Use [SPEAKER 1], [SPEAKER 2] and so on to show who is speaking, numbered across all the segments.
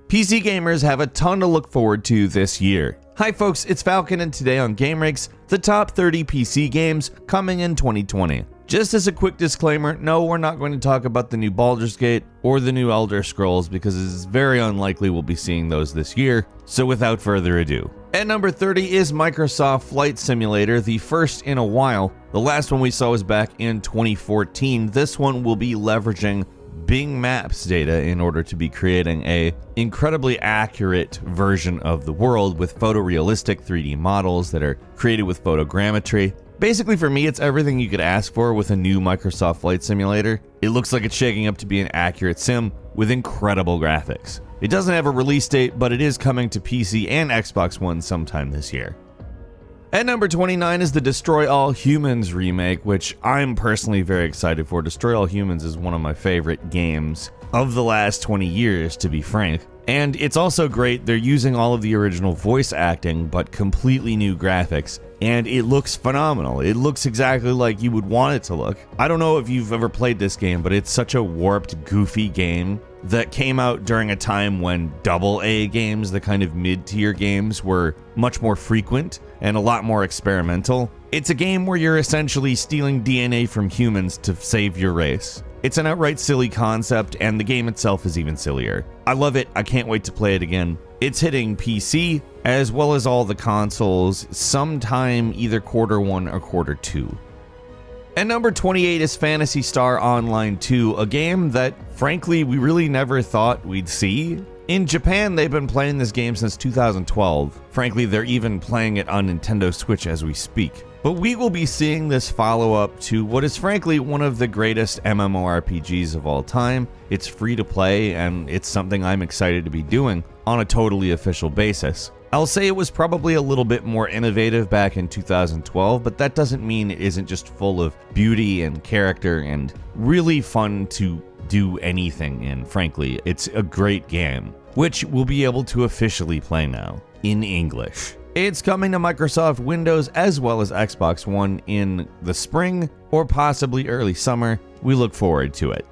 [SPEAKER 1] PC gamers have a ton to look forward to this year. Hi folks, it's Falcon, and today on GameRakes, the top 30 PC games coming in 2020. Just as a quick disclaimer, no, we're not going to talk about the new Baldur's Gate or the new Elder Scrolls because it's very unlikely we'll be seeing those this year, so without further ado. At number 30 is Microsoft Flight Simulator, the first in a while. The last one we saw was back in 2014. This one will be leveraging Bing Maps data in order to be creating a incredibly accurate version of the world with photorealistic 3D models that are created with photogrammetry. Basically, for me, it's everything you could ask for with a new Microsoft Flight Simulator. It looks like it's shaking up to be an accurate sim with incredible graphics. It doesn't have a release date, but it is coming to PC and Xbox One sometime this year. At number 29 is the Destroy All Humans remake, which I'm personally very excited for. Destroy All Humans is one of my favorite games of the last 20 years, to be frank. And it's also great, they're using all of the original voice acting, but completely new graphics. And it looks phenomenal. It looks exactly like you would want it to look. I don't know if you've ever played this game, but it's such a warped, goofy game that came out during a time when AA games, the kind of mid-tier games, were much more frequent and a lot more experimental. It's a game where you're essentially stealing DNA from humans to save your race. It's an outright silly concept, and the game itself is even sillier. I love it. I can't wait to play it again. It's hitting PC as well as all the consoles sometime either Q1 or Q2. And number 28 is Phantasy Star Online 2, a game that, frankly, we really never thought we'd see. In Japan, they've been playing this game since 2012. Frankly, they're even playing it on Nintendo Switch as we speak. But we will be seeing this follow-up to what is frankly one of the greatest MMORPGs of all time. It's free to play, and it's something I'm excited to be doing on a totally official basis. I'll say it was probably a little bit more innovative back in 2012, but that doesn't mean it isn't just full of beauty and character and really fun to do anything in, frankly. It's a great game, which we'll be able to officially play now in English. It's coming to Microsoft Windows as well as Xbox One in the spring or possibly early summer. We look forward to it.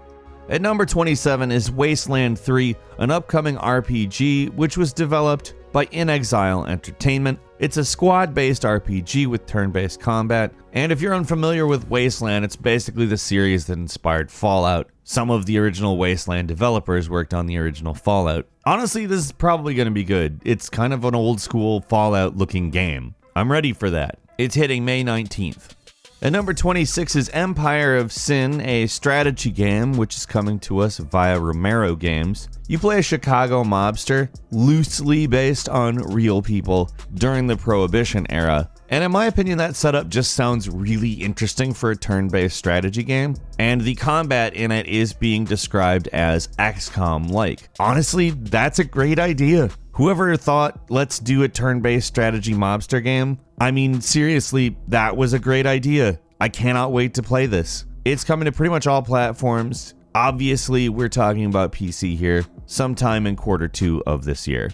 [SPEAKER 1] At number 27 is Wasteland 3, an upcoming RPG which was developed by In Exile Entertainment. It's a squad-based RPG with turn-based combat, and if you're unfamiliar with Wasteland, it's basically the series that inspired Fallout. Some of the original Wasteland developers worked on the original Fallout. Honestly, this is probably going to be good. It's kind of an old-school Fallout-looking game. I'm ready for that. It's hitting May 19th. At number 26 is Empire of Sin, a strategy game which is coming to us via Romero Games. You play a Chicago mobster, loosely based on real people during the Prohibition era. And in my opinion, that setup just sounds really interesting for a turn-based strategy game. And the combat in it is being described as XCOM-like. Honestly, that's a great idea. Whoever thought, let's do a turn-based strategy mobster game? I mean, seriously, that was a great idea. I cannot wait to play this. It's coming to pretty much all platforms. Obviously, we're talking about PC here, sometime in Q2 of this year.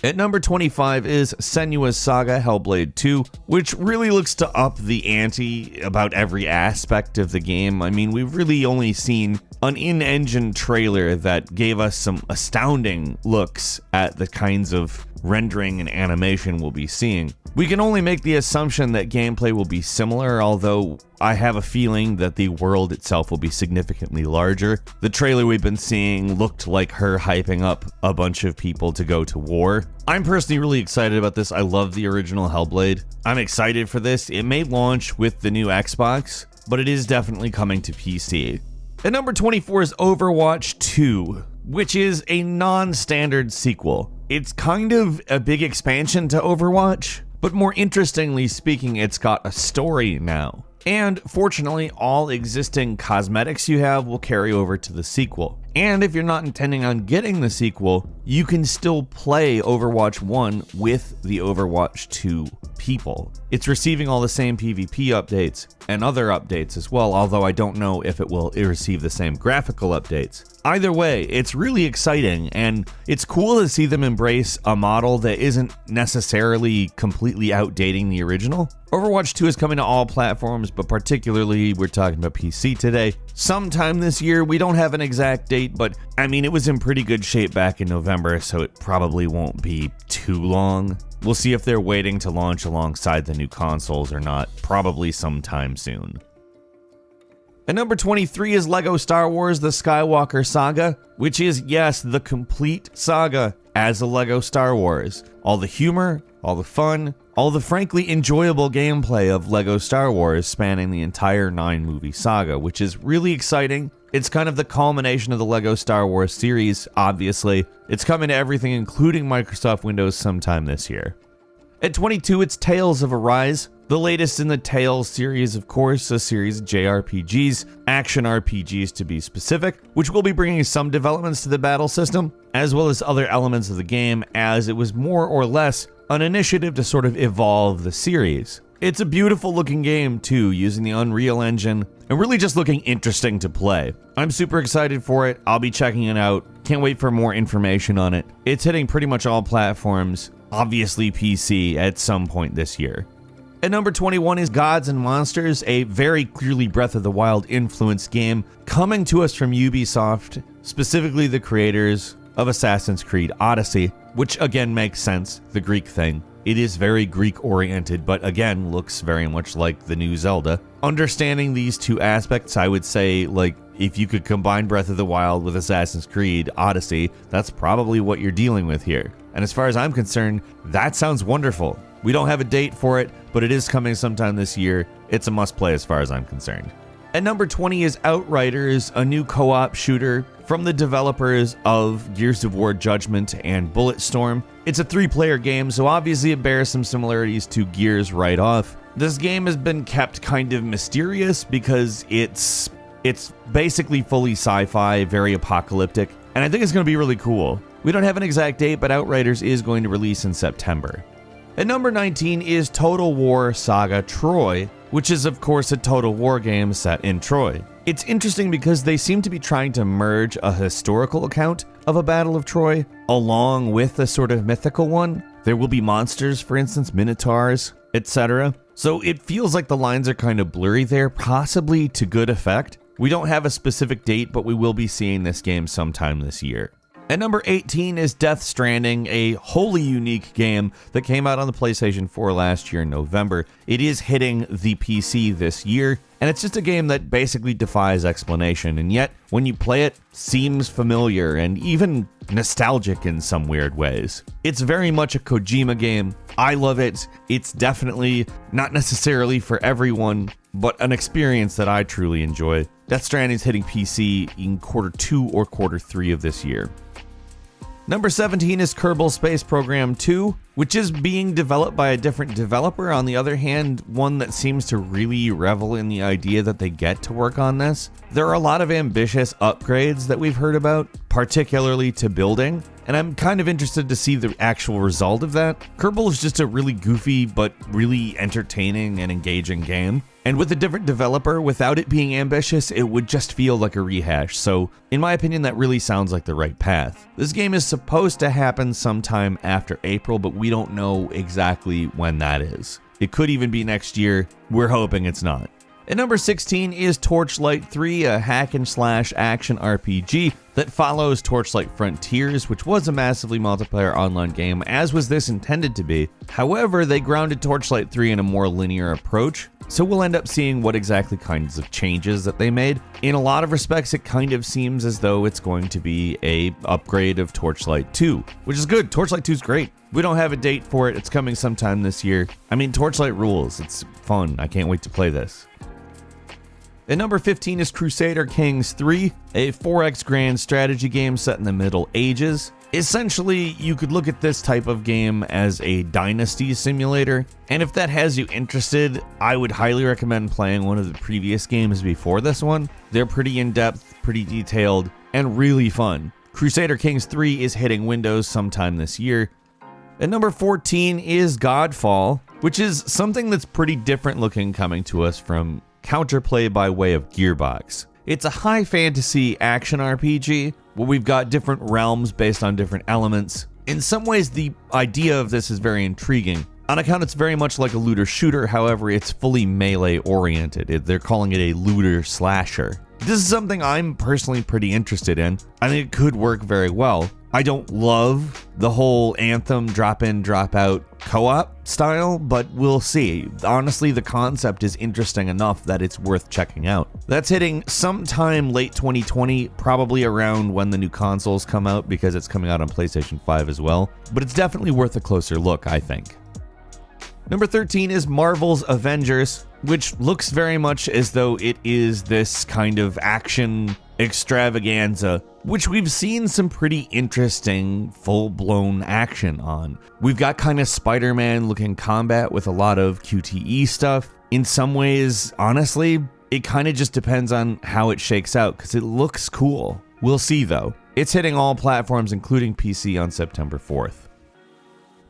[SPEAKER 1] At number 25 is Senua's Saga Hellblade 2, which really looks to up the ante about every aspect of the game. I mean, we've really only seen an in-engine trailer that gave us some astounding looks at the kinds of rendering and animation we'll be seeing. We can only make the assumption that gameplay will be similar, although I have a feeling that the world itself will be significantly larger. The trailer we've been seeing looked like her hyping up a bunch of people to go to war. I'm personally really excited about this. I love the original Hellblade. I'm excited for this. It may launch with the new Xbox, but it is definitely coming to PC. At number 24 is Overwatch 2, which is a non-standard sequel. It's kind of a big expansion to Overwatch, but more interestingly speaking, it's got a story now. And fortunately, all existing cosmetics you have will carry over to the sequel. And if you're not intending on getting the sequel, you can still play Overwatch 1 with the Overwatch 2 people. It's receiving all the same PvP updates and other updates as well, although I don't know if it will receive the same graphical updates. Either way, it's really exciting, and it's cool to see them embrace a model that isn't necessarily completely outdating the original. Overwatch 2 is coming to all platforms, but particularly we're talking about PC today. sometime this year. We don't have an exact date, but I mean, it was in pretty good shape back in November, so it probably won't be too long. We'll see if they're waiting to launch alongside the new consoles or not, probably sometime soon. At number 23 is LEGO Star Wars The Skywalker Saga, which is, yes, the complete saga as a LEGO Star Wars. All the humor, all the fun, all the frankly enjoyable gameplay of LEGO Star Wars spanning the entire 9-movie saga, which is really exciting. It's kind of the culmination of the LEGO Star Wars series, obviously. It's coming to everything, including Microsoft Windows, sometime this year. At 22, it's Tales of Arise, the latest in the Tales series, of course, a series of JRPGs, action RPGs to be specific, which will be bringing some developments to the battle system, as well as other elements of the game, as it was more or less an initiative to sort of evolve the series. It's a beautiful looking game too, using the Unreal Engine, and really just looking interesting to play. I'm super excited for it, I'll be checking it out, can't wait for more information on it. It's hitting pretty much all platforms, obviously PC, at some point this year. At number 21 is Gods and Monsters, a very clearly Breath of the Wild influenced game coming to us from Ubisoft, specifically the creators of Assassin's Creed Odyssey, which again makes sense, the Greek thing. It is very Greek oriented, but again looks very much like the new Zelda. Understanding these two aspects, I would say, like, if you could combine Breath of the Wild with Assassin's Creed Odyssey, that's probably what you're dealing with here. And as far as I'm concerned, that sounds wonderful. We don't have a date for it, but it is coming sometime this year. It's a must play as far as I'm concerned. At number 20 is Outriders, a new co-op shooter from the developers of Gears of War Judgment and Bulletstorm. It's a 3-player game, so obviously it bears some similarities to Gears right off. This game has been kept kind of mysterious because it's basically fully sci-fi, very apocalyptic, and I think it's going to be really cool. We don't have an exact date, but Outriders is going to release in September. At number 19 is Total War Saga Troy, which is of course a Total War game set in Troy. It's interesting because they seem to be trying to merge a historical account of a Battle of Troy along with a sort of mythical one. There will be monsters, for instance, minotaurs, etc. So it feels like the lines are kind of blurry there, possibly to good effect. We don't have a specific date, but we will be seeing this game sometime this year. At number 18 is Death Stranding, a wholly unique game that came out on the PlayStation 4 last year in November. It is hitting the PC this year, and it's just a game that basically defies explanation, and yet, when you play it, seems familiar and even nostalgic in some weird ways. It's very much a Kojima game. I love it. It's definitely not necessarily for everyone, but an experience that I truly enjoy. Death Stranding is hitting PC in Q2 or Q3 of this year. Number 17 is Kerbal Space Program 2, which is being developed by a different developer. On the other hand, one that seems to really revel in the idea that they get to work on this. There are a lot of ambitious upgrades that we've heard about, particularly to building, and I'm kind of interested to see the actual result of that. Kerbal is just a really goofy but really entertaining and engaging game. And with a different developer, without it being ambitious, it would just feel like a rehash. So, in my opinion, that really sounds like the right path. This game is supposed to happen sometime after April, but we don't know exactly when that is. It could even be next year. We're hoping it's not. At number 16 is Torchlight 3, a hack-and-slash action RPG that follows Torchlight Frontiers, which was a massively multiplayer online game, as was this intended to be. However, they grounded Torchlight 3 in a more linear approach, so we'll end up seeing what exactly kinds of changes that they made. In a lot of respects, it kind of seems as though it's going to be a upgrade of Torchlight 2, which is good. Torchlight 2 is great. We don't have a date for it. It's coming sometime this year. I mean, Torchlight rules. It's fun. I can't wait to play this. At number 15 is Crusader Kings 3, a 4X grand strategy game set in the Middle Ages. Essentially, you could look at this type of game as a dynasty simulator, and if that has you interested, I would highly recommend playing one of the previous games before this one. They're pretty in-depth, pretty detailed, and really fun. Crusader Kings 3 is hitting Windows sometime this year. At number 14 is Godfall, which is something that's pretty different looking coming to us from Counterplay by way of Gearbox. It's a high fantasy action RPG where we've got different realms based on different elements. In some ways, the idea of this is very intriguing. On account, it's very much like a looter shooter, however, it's fully melee oriented. They're calling it a looter slasher. This is something I'm personally pretty interested in. I think it could work very well. I don't love the whole Anthem drop in, drop out co-op style, but we'll see. Honestly, the concept is interesting enough that it's worth checking out. That's hitting sometime late 2020, probably around when the new consoles come out, because it's coming out on PlayStation 5 as well. But it's definitely worth a closer look, I think. Number 13 is Marvel's Avengers, which looks very much as though it is this kind of action extravaganza, which we've seen some pretty interesting full-blown action on. We've got kind of Spider-Man looking combat with a lot of QTE stuff. In some ways, honestly, it kind of just depends on how it shakes out, because it looks cool. We'll see though. It's hitting all platforms, including PC, on September 4th.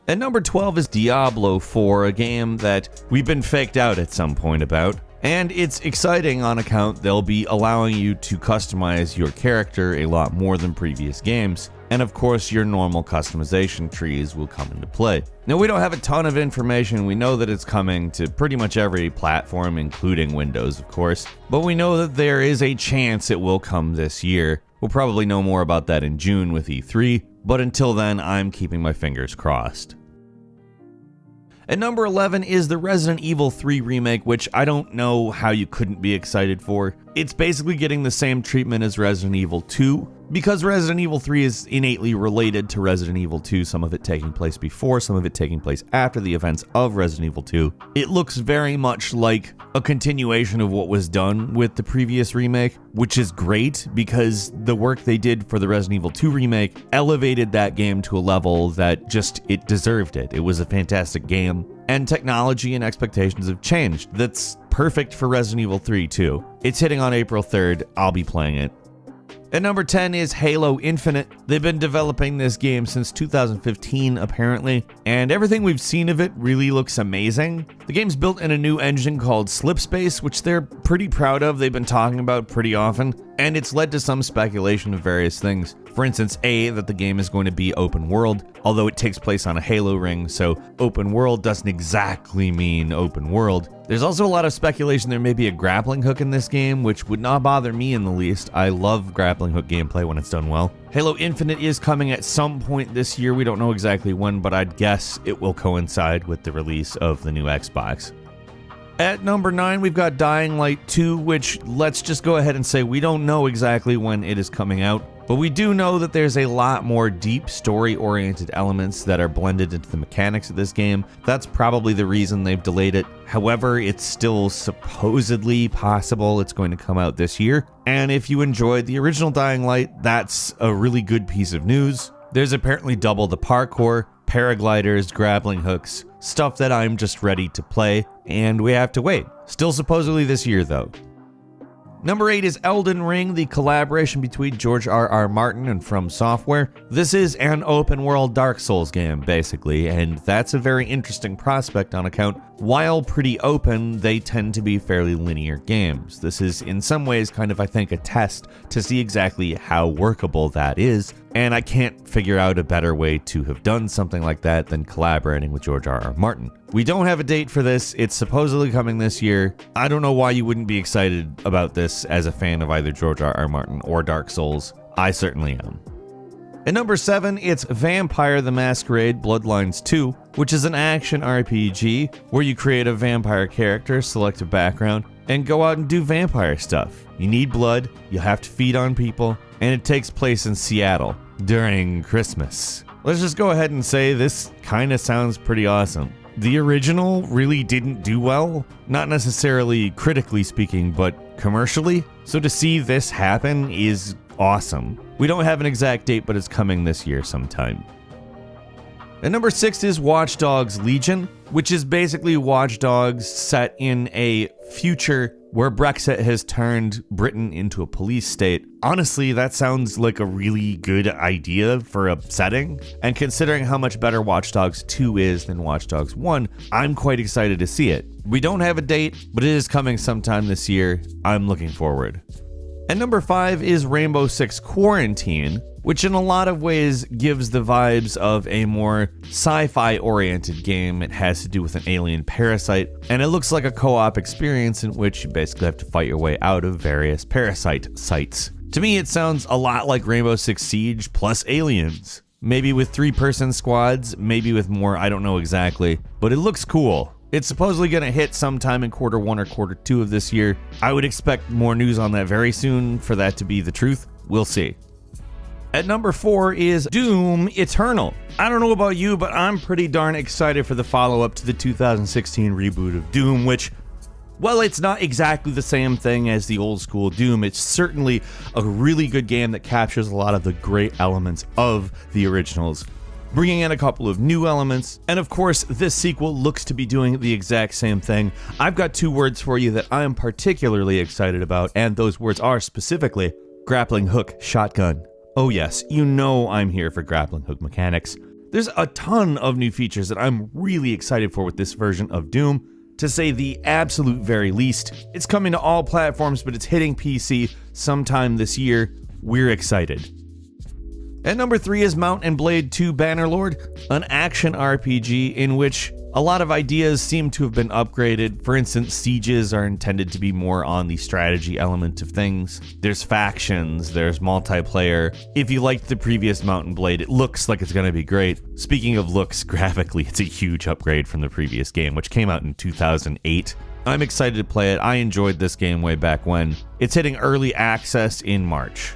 [SPEAKER 1] At number 12 is Diablo 4, a game that we've been faked out at some point about. And it's exciting on account they'll be allowing you to customize your character a lot more than previous games. And of course, your normal customization trees will come into play. Now, we don't have a ton of information. We know that it's coming to pretty much every platform, including Windows, of course. But we know that there is a chance it will come this year. We'll probably know more about that in June with E3. But until then, I'm keeping my fingers crossed. At number 11 is the Resident Evil 3 remake, which I don't know how you couldn't be excited for. It's basically getting the same treatment as Resident Evil 2. Because Resident Evil 3 is innately related to Resident Evil 2, some of it taking place before, some of it taking place after the events of Resident Evil 2, it looks very much like a continuation of what was done with the previous remake, which is great because the work they did for the Resident Evil 2 remake elevated that game to a level that just, it deserved it. It was a fantastic game, and technology and expectations have changed. That's perfect for Resident Evil 3 too. It's hitting on April 3rd. I'll be playing it. At number 10 is Halo Infinite. They've been developing this game since 2015, apparently, and everything we've seen of it really looks amazing. The game's built in a new engine called Slipspace, which they're pretty proud of. They've been talking about pretty often, and it's led to some speculation of various things. For instance, that the game is going to be open world, although it takes place on a Halo ring, so open world doesn't exactly mean open world. There's also a lot of speculation there may be a grappling hook in this game, which would not bother me in the least. I love grappling hook gameplay when it's done well. Halo Infinite is coming at some point this year. We don't know exactly when, but I'd guess it will coincide with the release of the new Xbox. At number 9, we've got Dying Light 2, which, let's just go ahead and say we don't know exactly when it is coming out, but we do know that there's a lot more deep story-oriented elements that are blended into the mechanics of this game. That's probably the reason they've delayed it. However, it's still supposedly possible it's going to come out this year. And if you enjoyed the original Dying Light, that's a really good piece of news. There's apparently double the parkour, paragliders, grappling hooks, stuff that I'm just ready to play, and we have to wait. Still supposedly this year though. Number 8 is Elden Ring, the collaboration between George R.R. Martin and From Software. This is an open-world Dark Souls game, basically, and that's a very interesting prospect on account. While pretty open, they tend to be fairly linear games. This is, in some ways, kind of, I think, a test to see exactly how workable that is, and I can't figure out a better way to have done something like that than collaborating with George R.R. Martin. We don't have a date for this. It's supposedly coming this year. I don't know why you wouldn't be excited about this as a fan of either George R.R. Martin or Dark Souls. I certainly am. At number 7, it's Vampire the Masquerade Bloodlines 2, which is an action RPG where you create a vampire character, select a background, and go out and do vampire stuff. You need blood, you have to feed on people, and it takes place in Seattle during Christmas. Let's just go ahead and say this kind of sounds pretty awesome. The original really didn't do well, not necessarily critically speaking, but commercially. So to see this happen is awesome. We don't have an exact date, but it's coming this year sometime. And number 6 is Watch Dogs Legion, which is basically Watch Dogs set in a future where Brexit has turned Britain into a police state. Honestly, that sounds like a really good idea for a setting, and considering how much better Watch Dogs 2 is than Watch Dogs 1, I'm quite excited to see it. We don't have a date, but it is coming sometime this year. I'm looking forward. And number 5 is Rainbow Six Quarantine, which in a lot of ways gives the vibes of a more sci-fi oriented game. It has to do with an alien parasite, and it looks like a co-op experience in which you basically have to fight your way out of various parasite sites. To me, it sounds a lot like Rainbow Six Siege plus aliens. Maybe with 3-person squads, maybe with more, I don't know exactly, but it looks cool. It's supposedly going to hit sometime in Q1 or Q2 of this year. I would expect more news on that very soon for that to be the truth. We'll see. At number 4 is Doom Eternal. I don't know about you, but I'm pretty darn excited for the follow-up to the 2016 reboot of Doom, which, well, it's not exactly the same thing as the old school Doom. It's certainly a really good game that captures a lot of the great elements of the originals, bringing in a couple of new elements, and of course, this sequel looks to be doing the exact same thing. I've got 2 words for you that I am particularly excited about, and those words are specifically grappling hook shotgun. Oh yes, you know I'm here for grappling hook mechanics. There's a ton of new features that I'm really excited for with this version of Doom. To say the absolute very least, it's coming to all platforms, but it's hitting PC sometime this year. We're excited. At number 3 is Mount & Blade 2 Bannerlord, an action RPG in which a lot of ideas seem to have been upgraded. For instance, sieges are intended to be more on the strategy element of things. There's factions, there's multiplayer. If you liked the previous Mount & Blade, it looks like it's going to be great. Speaking of looks, graphically, it's a huge upgrade from the previous game, which came out in 2008. I'm excited to play it. I enjoyed this game way back when. It's hitting early access in March.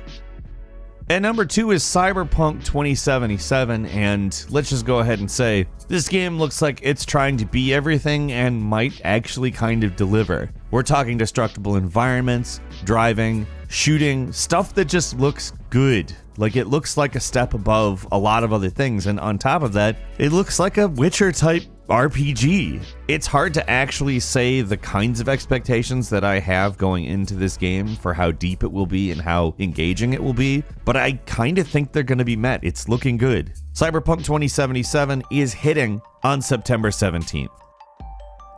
[SPEAKER 1] At number 2 is Cyberpunk 2077, and let's just go ahead and say, this game looks like it's trying to be everything and might actually kind of deliver. We're talking destructible environments, driving, shooting, stuff that just looks good. Like, it looks like a step above a lot of other things, and on top of that, it looks like a Witcher type RPG. It's hard to actually say the kinds of expectations that I have going into this game for how deep it will be and how engaging it will be, but I kind of think they're going to be met. It's looking good. Cyberpunk 2077 is hitting on September 17th.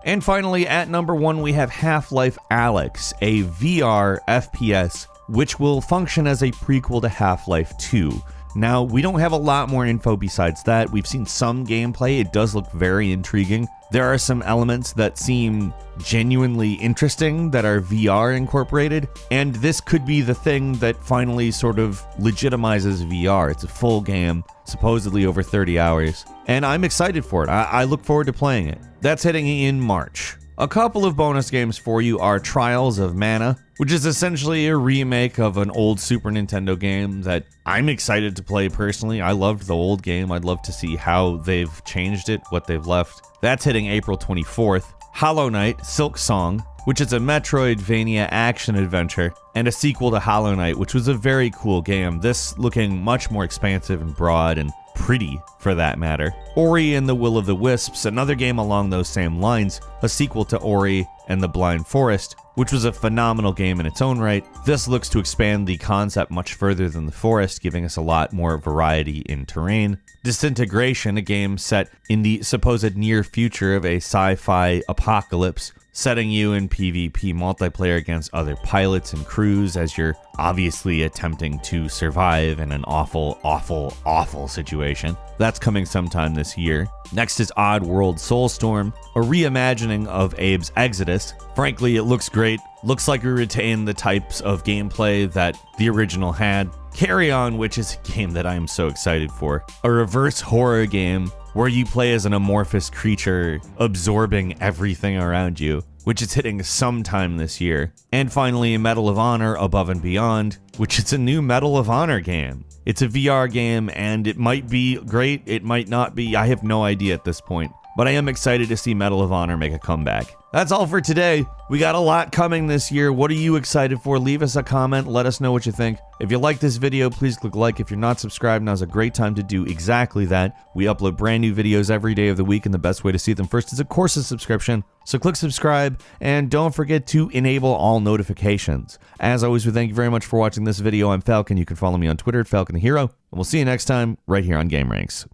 [SPEAKER 1] And finally, at number 1, we have Half-Life Alyx, a VR FPS, which will function as a prequel to Half-Life 2. Now, we don't have a lot more info besides that. We've seen some gameplay. It does look very intriguing. There are some elements that seem genuinely interesting that are VR incorporated, and this could be the thing that finally sort of legitimizes VR. It's a full game, supposedly over 30 hours, and I'm excited for it. I look forward to playing it. That's hitting in March. A couple of bonus games for you are Trials of Mana, which is essentially a remake of an old Super Nintendo game that I'm excited to play personally. I loved the old game. I'd love to see how they've changed it, what they've left. That's hitting April 24th. Hollow Knight Silk Song, which is a Metroidvania action-adventure, and a sequel to Hollow Knight, which was a very cool game. This looking much more expansive and broad and pretty, for that matter. Ori and the Will of the Wisps, another game along those same lines, a sequel to Ori and the Blind Forest, which was a phenomenal game in its own right. This looks to expand the concept much further than the Forest, giving us a lot more variety in terrain. Disintegration, a game set in the supposed near future of a sci-fi apocalypse, setting you in PvP multiplayer against other pilots and crews as you're obviously attempting to survive in an awful, awful, awful situation. That's coming sometime this year. Next is Oddworld Soulstorm, a reimagining of Abe's Exodus. Frankly, it looks great. Looks like we retain the types of gameplay that the original had. Carry On, which is a game that I am so excited for. A reverse horror game where you play as an amorphous creature absorbing everything around you, which is hitting sometime this year. And finally, Medal of Honor Above and Beyond, which is a new Medal of Honor game. It's a VR game, and it might be great, it might not be, I have no idea at this point. But I am excited to see Medal of Honor make a comeback. That's all for today. We got a lot coming this year. What are you excited for? Leave us a comment. Let us know what you think. If you like this video, please click like. If you're not subscribed, now's a great time to do exactly that. We upload brand new videos every day of the week, and the best way to see them first is, of course, a subscription. So click subscribe, and don't forget to enable all notifications. As always, we thank you very much for watching this video. I'm Falcon. You can follow me on Twitter at FalconTheHero, and we'll see you next time right here on GameRanks.